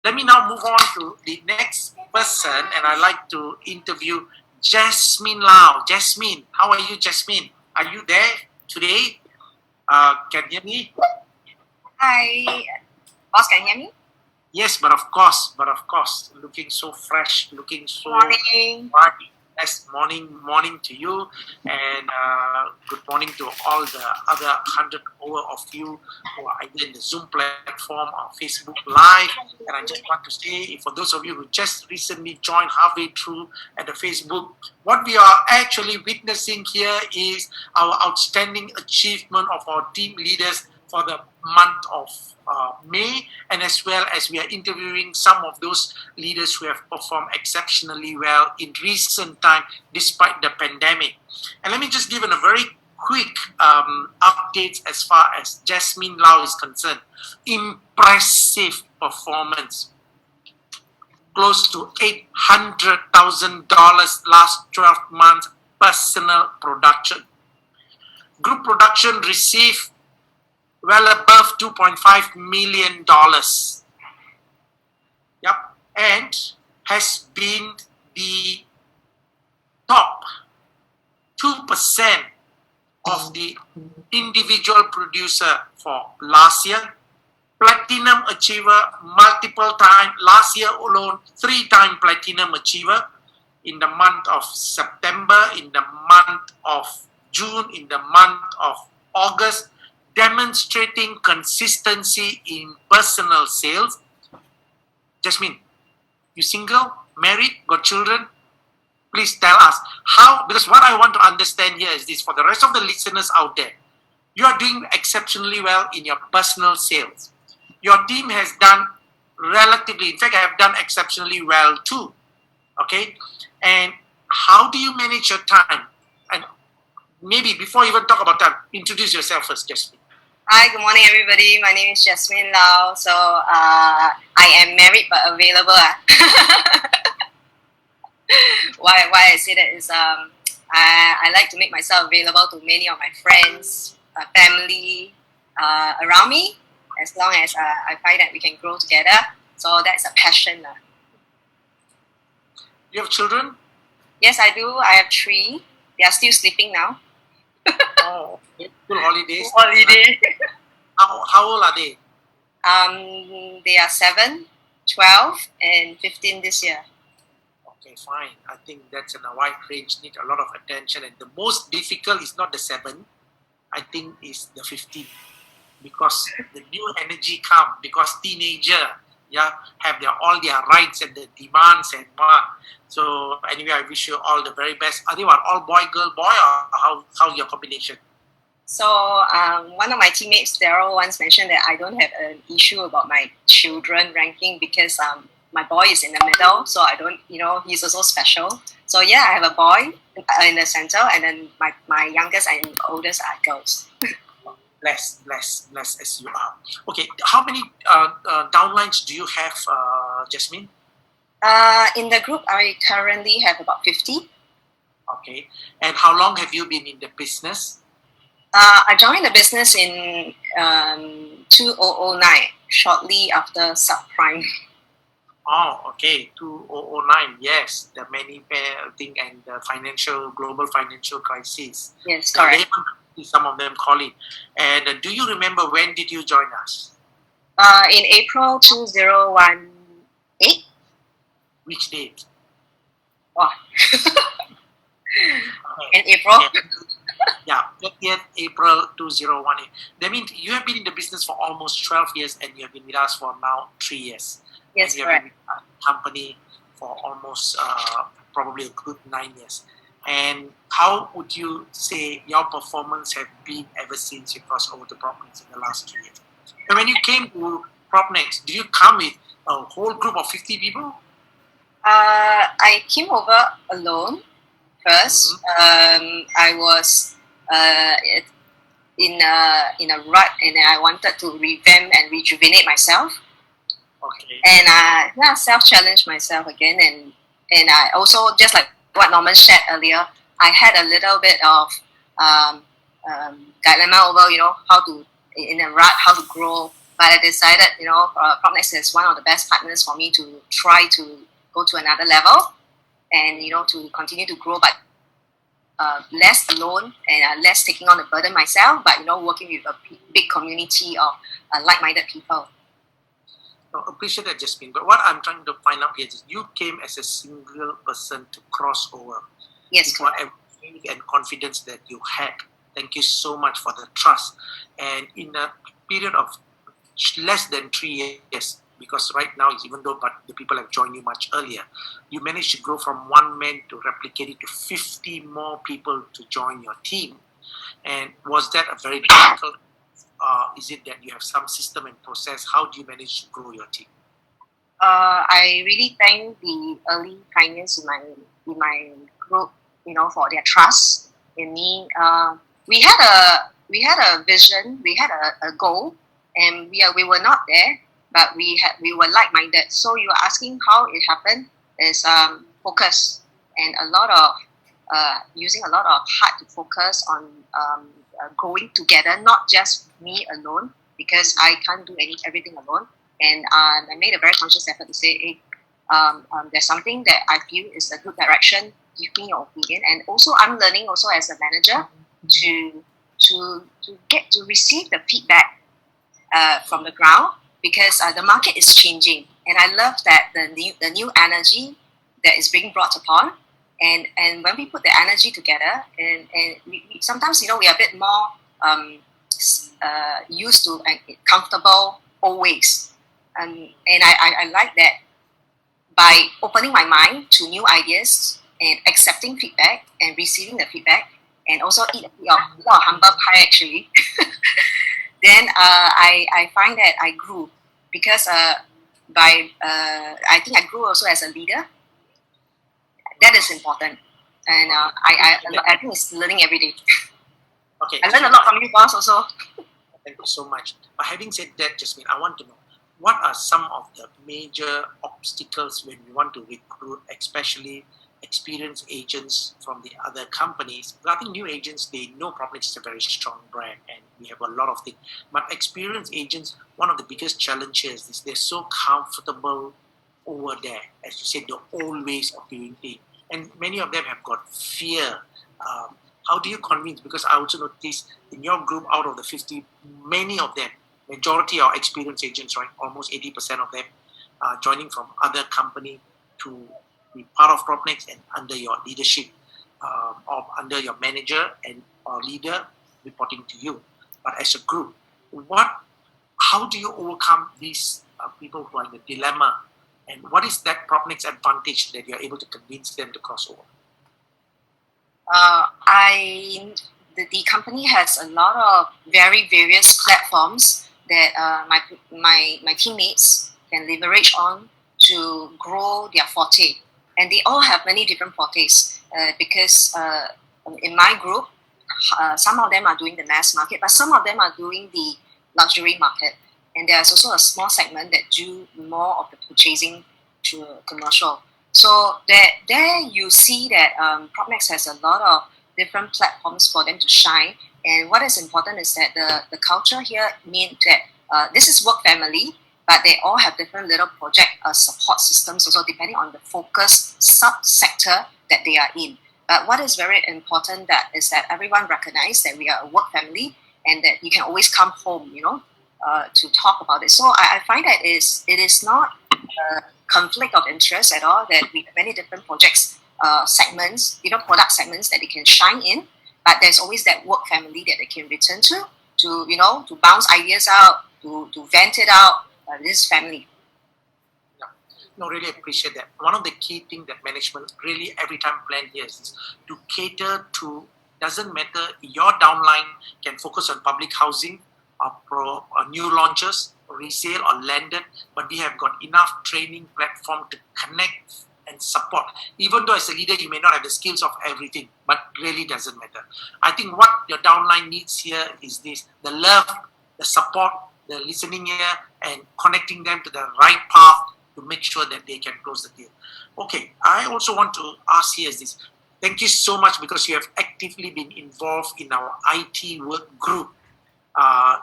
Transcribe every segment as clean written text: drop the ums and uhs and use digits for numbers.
Let me now move on to the next person, and I'd like to interview Jasmine Lau. Jasmine, how are you, Jasmine? Are you there today? Can you hear me? Hi, boss, can you hear me? Yes, but of course, looking so fresh, looking so Morning. bright. Yes, morning to you, and good morning to all the other 100 over of you who are either in the Zoom platform or Facebook Live. And I just want to say, for those of you who just recently joined halfway through at the Facebook, what we are actually witnessing here is our outstanding achievement of our team leaders for the month of May, and as well as we are interviewing some of those leaders who have performed exceptionally well in recent time despite the pandemic. And let me just give a very quick updates as far as Jasmine Lau is concerned. Impressive performance. Close to $800,000 last 12 months personal production. Group production received well above $2.5 million. Yep. And has been the top 2% of the individual producer for last year. Platinum achiever multiple times. Last year alone, 3-time platinum achiever in the month of September, in the month of June, in the month of August, demonstrating consistency in personal sales. Jasmine, you single, married, got children? Please tell us how, because what I want to understand here is this, for the rest of the listeners out there, you are doing exceptionally well in your personal sales. Your team has done relatively, in fact, I have done exceptionally well too. Okay? And how do you manage your time? And maybe before you even talk about time, introduce yourself first, Jasmine. Hi, good morning, everybody. My name is Jasmine Lau. So, I am married but available. Why I say that is I like to make myself available to many of my friends, family around me, as long as I find that we can grow together. So that's a passion. You have children? Yes, I do. I have 3. They are still sleeping now. Oh, school holidays. Holiday. How old are they? They are 7, 12, and 15 this year. Okay, fine. I think that's in a wide range, need a lot of attention. And the most difficult is not the 7, I think is the 15. Because the new energy come, because teenager, have all their rights and the demands and more. So anyway, I wish you all the very best. Are they all boy, girl, boy, or how your combination? So one of my teammates, Daryl, once mentioned that I don't have an issue about my children ranking because my boy is in the middle, so I don't, he's also special. So yeah, I have a boy in the center, and then my youngest and oldest are girls. Bless as you are. Okay, how many downlines do you have, Jasmine? In the group, I currently have about 50. Okay, and how long have you been in the business? I joined the business in 2009, shortly after subprime. Oh, okay, 2009. Yes, the many thing and the global financial crisis. Yes, correct. Some of them call it. And do you remember when did you join us? In April 2018. Which date? Oh. In April? Yeah, 30th April 2018. That means you have been in the business for almost 12 years and you have been with us for now 3 years. Yes, and you correct. have been with the company for almost probably a good 9 years. And how would you say your performance have been ever since you crossed over to PropNext in the last 2 years? And when you came to PropNext, do you come with a whole group of 50 people? I came over alone first. Mm-hmm. I was in a rut, and I wanted to revamp and rejuvenate myself. Okay. And self-challenge myself again, and I also, just like what Norman shared earlier, I had a little bit of dilemma over how to, in a rut, how to grow But I decided, Propnex is one of the best partners for me to try to go to another level and, to continue to grow, but less alone and less taking on the burden myself, but, working with a big community of like-minded people. I appreciate that, Jasmine. But what I'm trying to find out here is you came as a single person to cross over. Yes, with whatever faith and confidence that you had. Thank you so much for the trust. And in a period of less than 3 years, because right now, even though but the people have joined you much earlier, you managed to grow from one man to replicate it to 50 more people to join your team. And was that a very difficult? Is it that you have some system and process? How do you manage to grow your team? I really thank the early pioneers in my group, for their trust in me. We had a vision, we had a goal, and we were not there, but we were like-minded. So you are asking how it happened is focus and a lot of using a lot of heart to focus on growing together, not just me alone, because I can't do everything alone. And I made a very conscious effort to say, hey, there's something that I feel is a good direction. Give me your opinion. And also, I'm learning also as a manager to get to receive the feedback from the ground, because the market is changing, and I love that the new energy that is being brought upon. And when we put the energy together, and we sometimes we are a bit more used to and comfortable always. And I like that by opening my mind to new ideas and accepting feedback and receiving the feedback, and also eat a lot of humble pie actually. Then I find that I grew, because I think I grew also as a leader. That is important, and I think it's learning every day. Okay, I learned a lot from you, boss, also. Thank you so much. But having said that, Jasmine, I want to know, what are some of the major obstacles when we want to recruit, especially experienced agents from the other companies? I think new agents, they know Propnex is a very strong brand and we have a lot of things. But experienced agents, one of the biggest challenges is they're so comfortable over there. As you said, the old ways of doing things. And many of them have got fear. How do you convince? Because I also noticed in your group, out of the 50, many of them, majority are experienced agents, right? Almost 80% of them joining from other company to be part of Propnex and under your leadership, or under your manager and or leader reporting to you. But as a group, how do you overcome these people who are in a dilemma? And what is that Propnex advantage that you're able to convince them to cross over? The company has a lot of very various platforms that my teammates can leverage on to grow their forte, and they all have many different fortes. Because in my group, some of them are doing the mass market, but some of them are doing the luxury market, and there's also a small segment that do more of the purchasing to commercial. So there you see that Propnex has a lot of different platforms for them to shine. And what is important is that the culture here means that this is work family, but they all have different little project support systems also depending on the focus sub-sector that they are in. But what is very important that is that everyone recognize that we are a work family and that you can always come home, to talk about it. So I find that it is not a conflict of interest at all, that we have many different projects, segments, product segments that they can shine in, but there's always that work family that they can return to bounce ideas out, to vent it out. This family. Yeah. No, really appreciate that. One of the key things that management really every time plan here is to cater to, doesn't matter, your downline can focus on public housing or new launches, resale or landed, but we have got enough training platform to connect and support. Even though as a leader, you may not have the skills of everything, but really doesn't matter. I think what your downline needs here is this, the love, the support, the listening ear, and connecting them to the right path to make sure that they can close the deal. Okay, I also want to ask here is this. Thank you so much because you have actively been involved in our IT work group.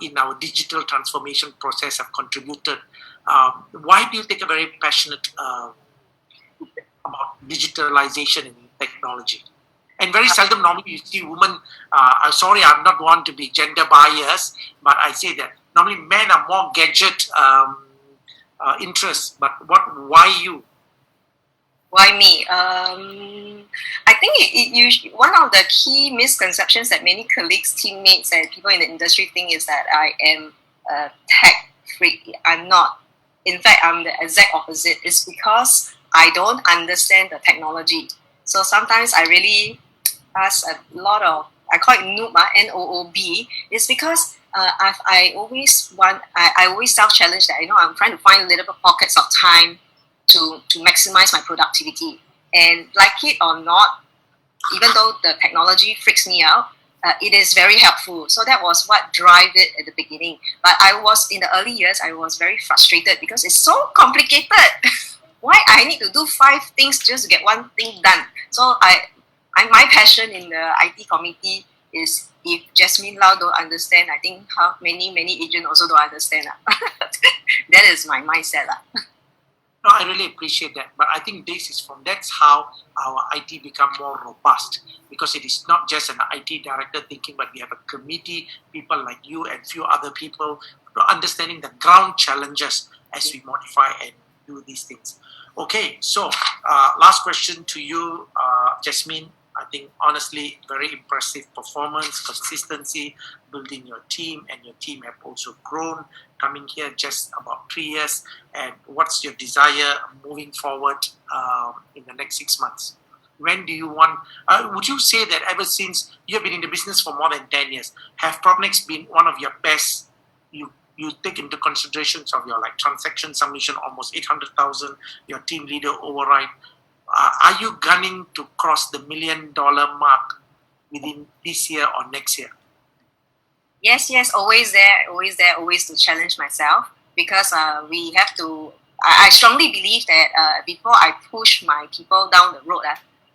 in our digital transformation process have contributed. Why do you take a very passionate about digitalization and technology? And very seldom normally you see women, I'm sorry, I'm not one to be gender biased, but I say that normally men are more gadget interests, but why you? Why me? I think one of the key misconceptions that many colleagues, teammates, and people in the industry think is that I am a tech freak. I'm not. In fact, I'm the exact opposite. It's because I don't understand the technology. So sometimes I really ask a lot of, I call it noob, Noob. It's because I always self-challenge that, I'm trying to find little pockets of time to maximize my productivity. And like it or not, even though the technology freaks me out, it is very helpful. So that was what drove it at the beginning. But in the early years, I was very frustrated because it's so complicated. Why I need to do 5 things just to get one thing done? So my passion in the IT committee is, if Jasmine Lau don't understand, I think how many agents also don't understand. That is my mindset. No, I really appreciate that. But I think that's how our IT become more robust, because it is not just an IT director thinking, but we have a committee, people like you and few other people understanding the ground challenges as we modify and do these things. Okay, so last question to you, Jasmine. I think honestly, very impressive performance, consistency, building your team, and your team have also grown, coming here just about 3 years. And what's your desire moving forward in the next 6 months? When do you want, would you say that ever since you have been in the business for more than 10 years, have Propnex been one of your best? You take into considerations of your transaction submission, almost 800,000, your team leader override. Are you gunning to cross the $1 million mark within this year or next year? Yes, always there, always to challenge myself, because we have to. I strongly believe that before I push my people down the road,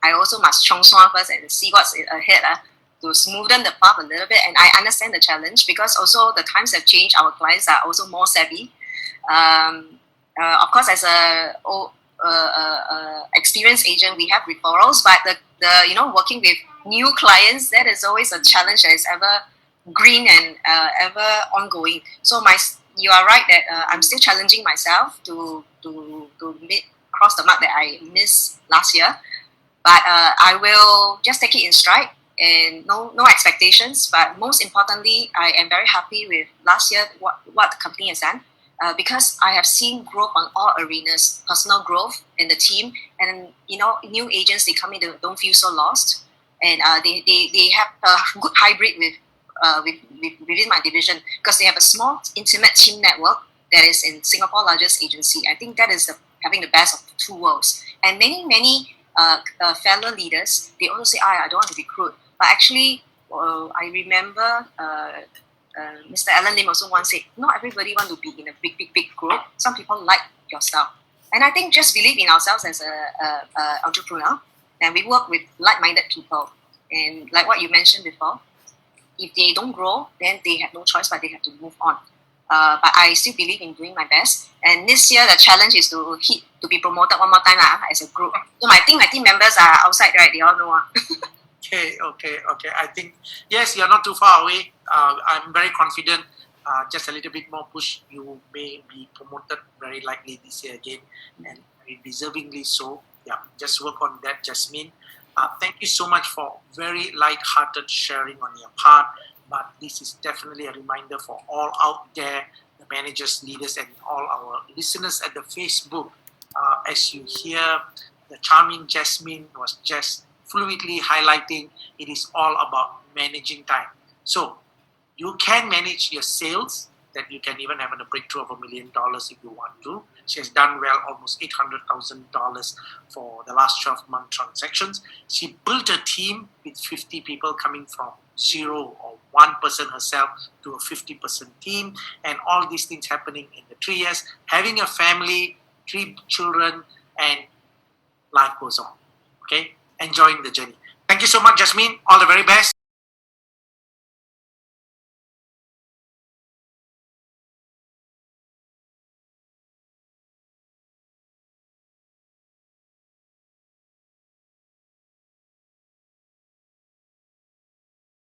I also must chong sua first and see what's ahead to smoothen the path a little bit. And I understand the challenge, because also the times have changed. Our clients are also more savvy. Of course, as a experienced agent, we have referrals, but the working with new clients, that is always a challenge that is ever green and ever ongoing. So you are right that I'm still challenging myself to cross the mark that I missed last year. But I will just take it in stride, and no expectations. But most importantly, I am very happy with last year what the company has done. Because I have seen growth on all arenas, personal growth in the team, and new agents, they come in, they don't feel so lost, and they have a good hybrid within my division, because they have a small intimate team network that is in Singapore largest agency. I think that is having the best of 2 worlds. And many fellow leaders, they also say, I don't want to recruit, but actually I remember Mr. Alan Lim also once said, not everybody want to be in a big group. Some people like your style. And I think just believe in ourselves as a entrepreneur, and we work with like-minded people. And like what you mentioned before, if they don't grow, then they have no choice, but they have to move on. But I still believe in doing my best. And this year, the challenge is to be promoted one more time as a group. So my team members are outside, right? They all know. Okay. I think, yes, you're not too far away. I'm very confident. Just a little bit more push, you may be promoted very likely this year again, and very deservingly so. Yeah, just work on that, Jasmine. Thank you so much for very light-hearted sharing on your part. But this is definitely a reminder for all out there, the managers, leaders, and all our listeners at the Facebook. As you hear, the charming Jasmine was just fluidly highlighting, it is all about managing time. So you can manage your sales, that you can even have a breakthrough of $1 million if you want to. She has done well, almost $800,000 for the last 12-month transactions. She built a team with 50 people, coming from 0 or 1 person herself to a 50-person team, and all these things happening in the 3 years, having a family, 3 children, and life goes on. Okay, enjoying the journey. Thank you so much, Jasmine. All the very best.